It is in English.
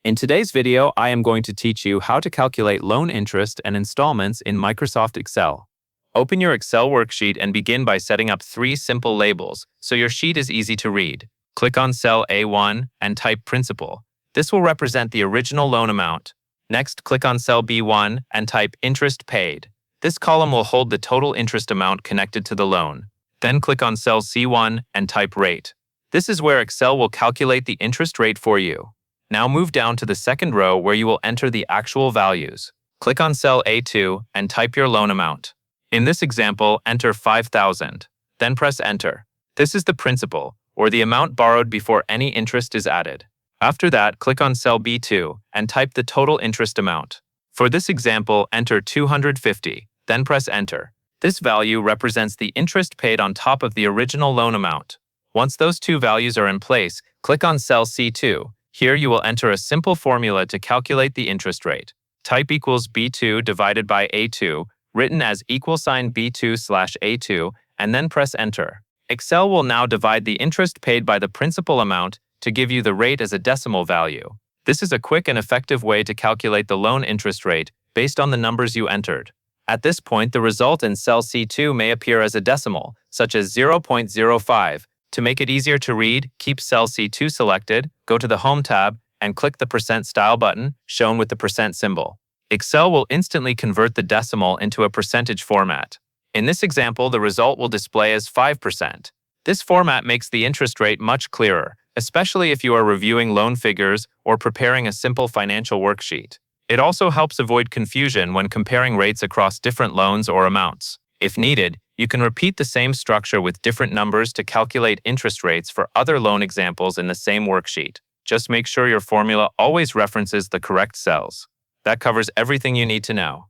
In today's video, I am going to teach you how to calculate loan interest and installments in Microsoft Excel. Open your Excel worksheet and begin by setting up 3 simple labels so your sheet is easy to read. Click on cell A1 and type principal. This will represent the original loan amount. Next, click on cell B1 and type interest paid. This column will hold the total interest amount connected to the loan. Then click on cell C1 and type rate. This is where Excel will calculate the interest rate for you. Now move down to the second row where you will enter the actual values. Click on cell A2 and type your loan amount. In this example, enter 5,000. Then press enter. This is the principal, or the amount borrowed before any interest is added. After that, click on cell B2 and type the total interest amount. For this example, enter 250, then press enter. This value represents the interest paid on top of the original loan amount. Once those two values are in place, click on cell C2. Here you will enter a simple formula to calculate the interest rate. Type equals B2 divided by A2, written as $B2/A2, and then press enter. Excel will now divide the interest paid by the principal amount to give you the rate as a decimal value. This is a quick and effective way to calculate the loan interest rate based on the numbers you entered. At this point, the result in cell C2 may appear as a decimal, such as 0.05. To make it easier to read, keep cell C2 selected, go to the Home tab, and click the % style button, shown with the % symbol. Excel will instantly convert the decimal into a percentage format. In this example, the result will display as 5%. This format makes the interest rate much clearer, especially if you are reviewing loan figures or preparing a simple financial worksheet. It also helps avoid confusion when comparing rates across different loans or amounts. If needed, you can repeat the same structure with different numbers to calculate interest rates for other loan examples in the same worksheet. Just make sure your formula always references the correct cells. That covers everything you need to know.